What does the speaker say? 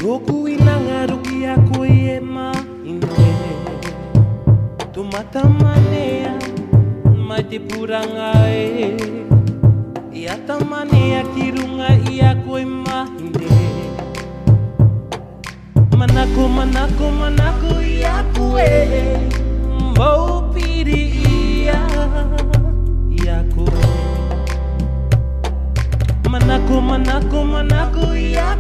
Roku inangaruki ako e mahine Tumata manea mai te puranga e Ia tamanea ki runga i ako e mahine Manako, manako, manako i ako e Maupiri ia i ako e Manako, manako, manako i ako